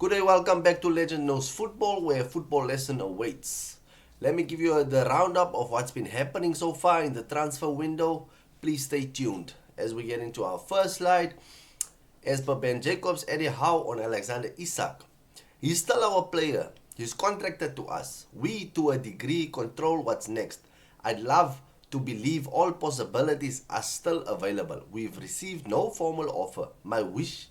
Good day, welcome back to Legend Knows Football, where a football lesson awaits. Let me give you the roundup of what's been happening so far in the transfer window. Please stay tuned as we get into our first slide. As per Ben Jacobs, Eddie Howe on Alexander Isak. He's still our player. He's contracted to us. We, to a degree, control what's next. I'd love to believe all possibilities are still available. We've received no formal offer. My wish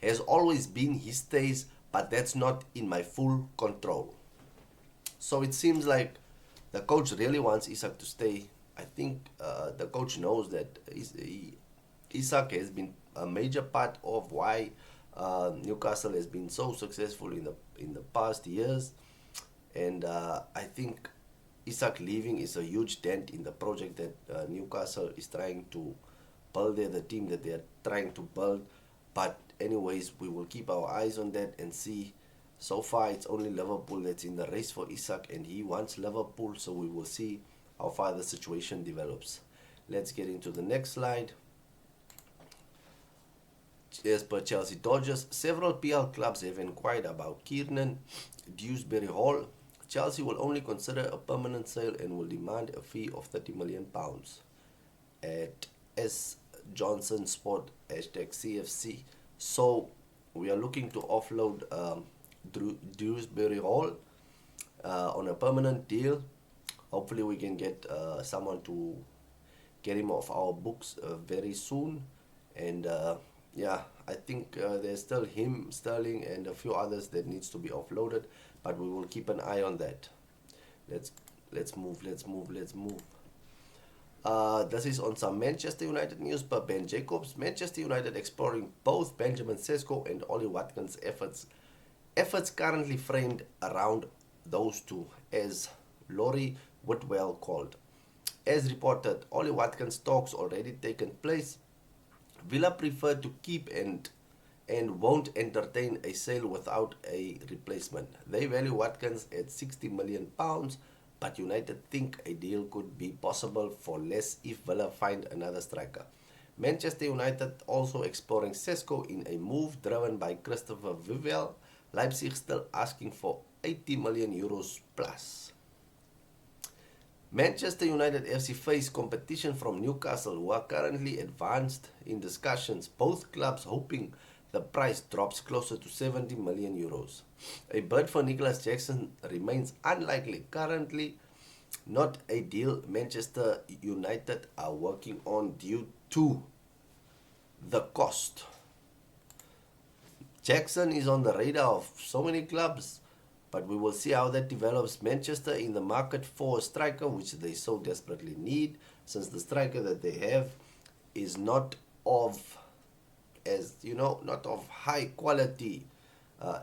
has always been he stays, but that's not in my full control. So it seems like the coach really wants Isak to stay. I think the coach knows that Isak has been a major part of why Newcastle has been so successful in the past years, and I think Isak leaving is a huge dent in the project that Newcastle is trying to build there, the team that they are trying to build. But anyways, we will keep our eyes on that and see. So far, it's only Liverpool that's in the race for Isak, and he wants Liverpool, so we will see how far the situation develops. Let's get into the next slide. As per Chelsea Dodgers, several PL clubs have inquired about Kiernan Dewsbury Hall. Chelsea will only consider a permanent sale and will demand a fee of £30 million. At S Johnson Sport #CFC. So we are looking to offload Dewsbury Hall on a permanent deal. Hopefully we can get someone to get him off our books very soon. And yeah, I think there's still him, Sterling, and a few others that needs to be offloaded, but we will keep an eye on that. Let's move. This is on some Manchester United news per Ben Jacobs. Manchester United exploring both Benjamin Sesko and Ollie Watkins' efforts. Efforts currently framed around those two, as Laurie Whitwell called. As reported, Ollie Watkins' talks already taken place. Villa prefer to keep and won't entertain a sale without a replacement. They value Watkins at £60 million, but United think a deal could be possible for less if Villa find another striker. Manchester United also exploring Sesko in a move driven by Christopher Vivel. Leipzig still asking for €80 million plus. Manchester United FC face competition from Newcastle, who are currently advanced in discussions, both clubs hoping the price drops closer to €70 million. A bid for Nicholas Jackson remains unlikely. Currently, not a deal Manchester United are working on due to the cost. Jackson is on the radar of so many clubs, but we will see how that develops. Manchester in the market for a striker, which they so desperately need, since the striker that they have is not of high quality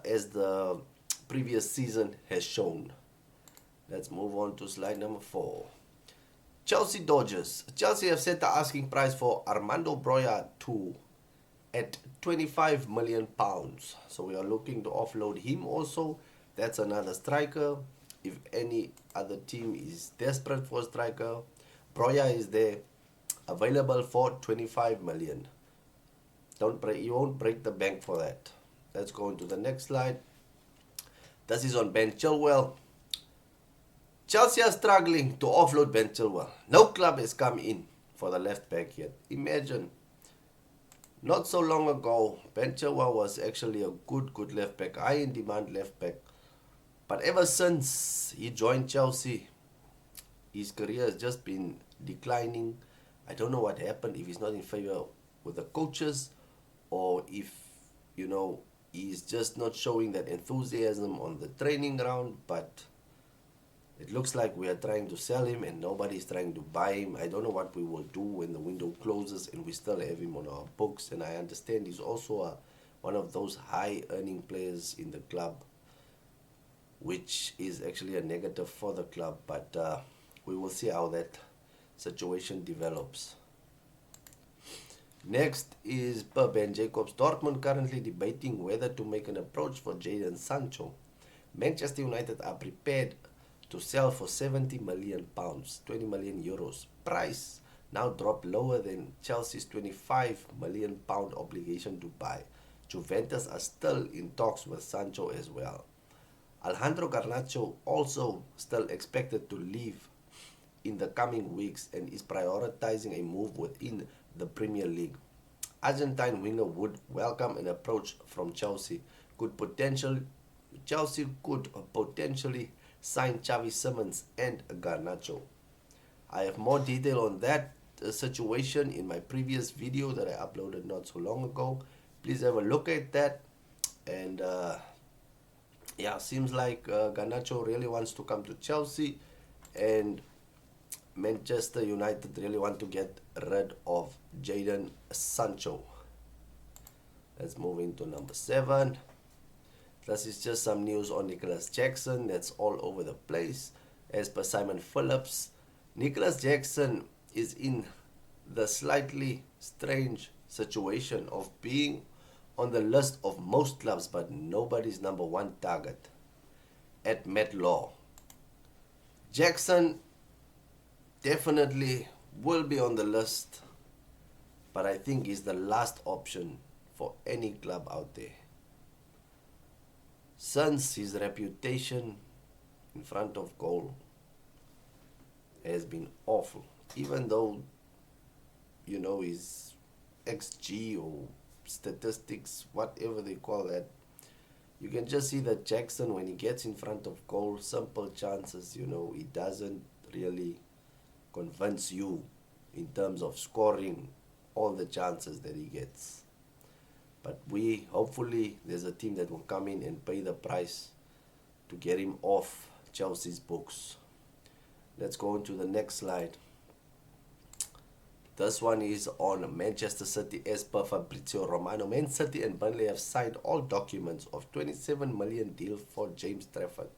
as the previous season has shown. Let's move on to slide number 4. Chelsea Dodgers. Chelsea have set the asking price for Armando Broja at £25 million. So we are looking to offload him also. That's another striker. If any other team is desperate for a striker, Broja is there, available for £25 million. You won't break the bank for that. Let's go into the next slide. This is on Ben Chilwell. Chelsea are struggling to offload Ben Chilwell. No club has come in for the left back yet. Imagine, not so long ago, Ben Chilwell was actually a good left back, high in demand left back. But ever since he joined Chelsea, his career has just been declining. I don't know what happened, if he's not in favor with the coaches, or if, he's just not showing that enthusiasm on the training ground. But it looks like we are trying to sell him and nobody's trying to buy him. I don't know what we will do when the window closes and we still have him on our books. And I understand he's also one of those high earning players in the club, which is actually a negative for the club. But we will see how that situation develops. Next is per Ben Jacobs. Dortmund currently debating whether to make an approach for Jadon Sancho. Manchester United are prepared to sell for £70 million, €20 million. Price now dropped lower than Chelsea's £25 million obligation to buy. Juventus are still in talks with Sancho as well. Alejandro Garnacho also still expected to leave in the coming weeks and is prioritizing a move within the Premier League. Argentine winger would welcome an approach from Chelsea. Chelsea could potentially sign Xavi Simons and Garnacho. I have more detail on that situation in my previous video that I uploaded not so long ago. Please have a look at that. And yeah, seems like Garnacho really wants to come to Chelsea, and Manchester United really want to get rid of Jadon Sancho. Let's move into number 7. This is just some news on Nicholas Jackson that's all over the place. As per Simon Phillips, Nicholas Jackson is in the slightly strange situation of being on the list of most clubs but nobody's number 1 target at Met Law. Jackson definitely will be on the list, but I think he's the last option for any club out there, since his reputation in front of goal has been awful. Even though, you know, his XG or statistics, whatever they call that, you can just see that Jackson, when he gets in front of goal, simple chances, you know, he doesn't really convince you in terms of scoring all the chances that he gets. But hopefully there's a team that will come in and pay the price to get him off Chelsea's books. Let's go on to the next slide. This one is on Manchester City. As per Fabrizio Romano, Man City and Burnley have signed all documents of 27 million deal for James Trafford.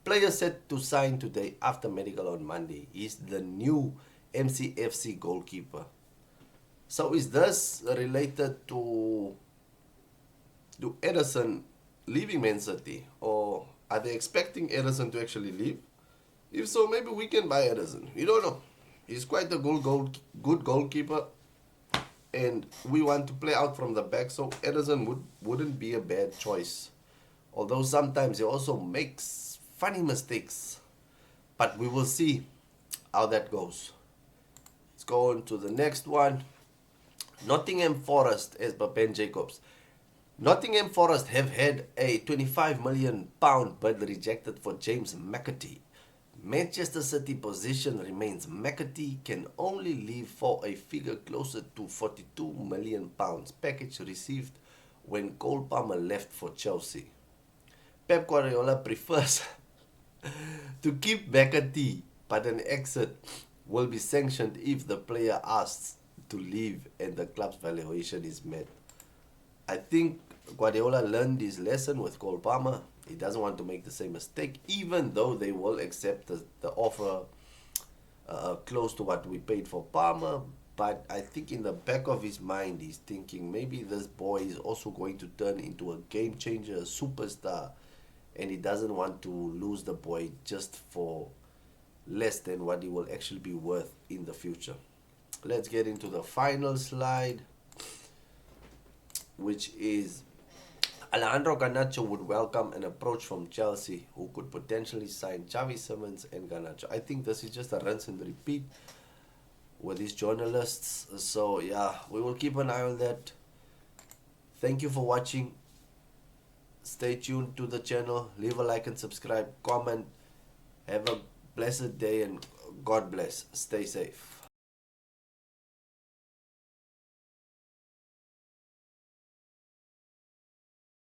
Player set to sign today after medical on Monday. He's the new MCFC goalkeeper. So is this related to Ederson leaving Man City, or are they expecting Ederson to actually leave? If so, maybe we can buy Ederson. You don't know. He's quite a good goalkeeper, and we want to play out from the back, so Ederson wouldn't be a bad choice. Although sometimes he also makes funny mistakes. But we will see how that goes. Let's go on to the next one. Nottingham Forest, as per Ben Jacobs. Nottingham Forest have had a £25 million bid rejected for James McAtee. Manchester City position remains McAtee can only leave for a figure closer to £42 million package received when Cole Palmer left for Chelsea. Pep Guardiola prefers to keep McAtee, but an exit will be sanctioned if the player asks to leave and the club's valuation is met. I think Guardiola learned his lesson with Cole Palmer. He doesn't want to make the same mistake, even though they will accept the offer close to what we paid for Palmer. But I think in the back of his mind, he's thinking maybe this boy is also going to turn into a game changer, a superstar, and he doesn't want to lose the boy just for less than what he will actually be worth in the future. Let's get into the final slide, which is Alejandro Garnacho would welcome an approach from Chelsea, who could potentially sign Xavi Simons and Garnacho. I think this is just a rinse and repeat with these journalists. So yeah, we will keep an eye on that. Thank you for watching. Stay tuned to the channel. Leave a like and subscribe. Comment. Have a blessed day and God bless. Stay safe.